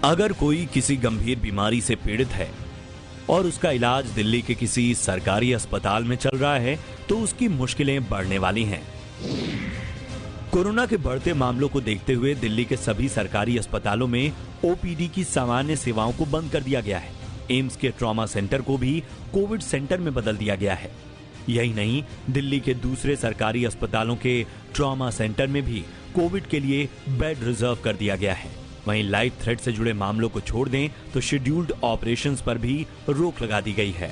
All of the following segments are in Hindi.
अगर कोई किसी गंभीर बीमारी से पीड़ित है और उसका इलाज दिल्ली के किसी सरकारी अस्पताल में चल रहा है तो उसकी मुश्किलें बढ़ने वाली हैं। कोरोना के बढ़ते मामलों को देखते हुए दिल्ली के सभी सरकारी अस्पतालों में ओपीडी की सामान्य सेवाओं को बंद कर दिया गया है। एम्स के ट्रॉमा सेंटर को भी कोविड सेंटर में बदल दिया गया है। यही नहीं, दिल्ली के दूसरे सरकारी अस्पतालों के ट्रॉमा सेंटर में भी कोविड के लिए बेड रिजर्व कर दिया गया है। वहीं लाइफ थ्रेट से जुड़े मामलों को छोड़ दें तो शेड्यूल्ड ऑपरेशंस पर भी रोक लगा दी गई है।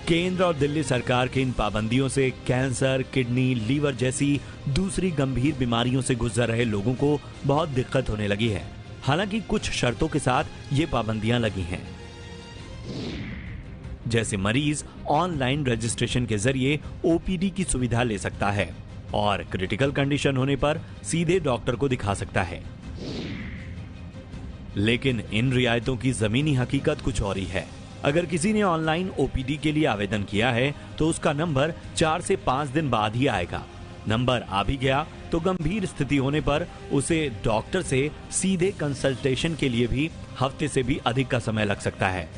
केंद्र और दिल्ली सरकार के इन पाबंदियों से कैंसर, किडनी, लीवर जैसी दूसरी गंभीर बीमारियों से गुजर रहे लोगों को बहुत दिक्कत होने लगी है। हालांकि कुछ शर्तों के साथ ये पाबंदियां लगी हैं, जैसे मरीज ऑनलाइन रजिस्ट्रेशन के जरिए ओपीडी की सुविधा ले सकता है और क्रिटिकल कंडीशन होने पर सीधे डॉक्टर को दिखा सकता है। लेकिन इन रियायतों की जमीनी हकीकत कुछ और ही है। अगर किसी ने ऑनलाइन ओपीडी के लिए आवेदन किया है तो उसका नंबर 4 से 5 दिन बाद ही आएगा। नंबर आ भी गया तो गंभीर स्थिति होने पर उसे डॉक्टर से सीधे कंसल्टेशन के लिए भी हफ्ते से भी अधिक का समय लग सकता है।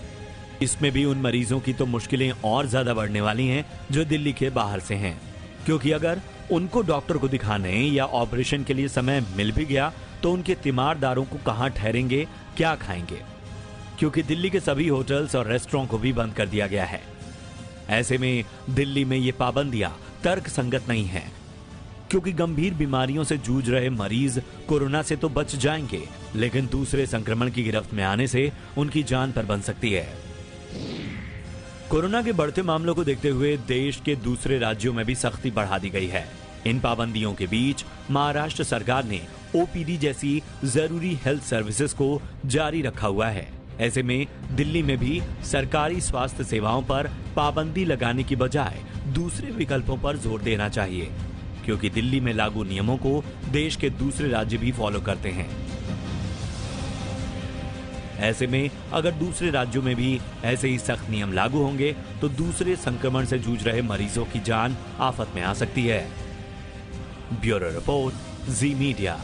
इसमें भी उन मरीजों की तो मुश्किलें और ज्यादा बढ़ने वाली हैं जो दिल्ली के बाहर से हैं, क्योंकि अगर उनको डॉक्टर को दिखाने या ऑपरेशन के लिए समय मिल भी गया तो उनके तीमारदारों को कहां ठहरेंगे, क्या खाएंगे, क्योंकि दिल्ली के सभी होटल्स और रेस्टोरेंट को भी बंद कर दिया गया है। ऐसे में दिल्ली में ये पाबंदियां तर्क संगत नहीं है, क्योंकि गंभीर बीमारियों से जूझ रहे मरीज कोरोना से तो बच जाएंगे, लेकिन दूसरे संक्रमण की गिरफ्त में आने से उनकी जान पर बन सकती है। कोरोना के बढ़ते मामलों को देखते हुए देश के दूसरे राज्यों में भी सख्ती बढ़ा दी गई है। इन पाबंदियों के बीच महाराष्ट्र सरकार ने ओपीडी जैसी जरूरी हेल्थ सर्विसेज को जारी रखा हुआ है। ऐसे में दिल्ली में भी सरकारी स्वास्थ्य सेवाओं पर पाबंदी लगाने की बजाय दूसरे विकल्पों पर जोर देना चाहिए, क्योंकि दिल्ली में लागू नियमों को देश के दूसरे राज्य भी फॉलो करते हैं। ऐसे में अगर दूसरे राज्यों में भी ऐसे ही सख्त नियम लागू होंगे तो दूसरे संक्रमण से जूझ रहे मरीजों की जान आफत में आ सकती है। ब्यूरो रिपोर्ट, जी मीडिया।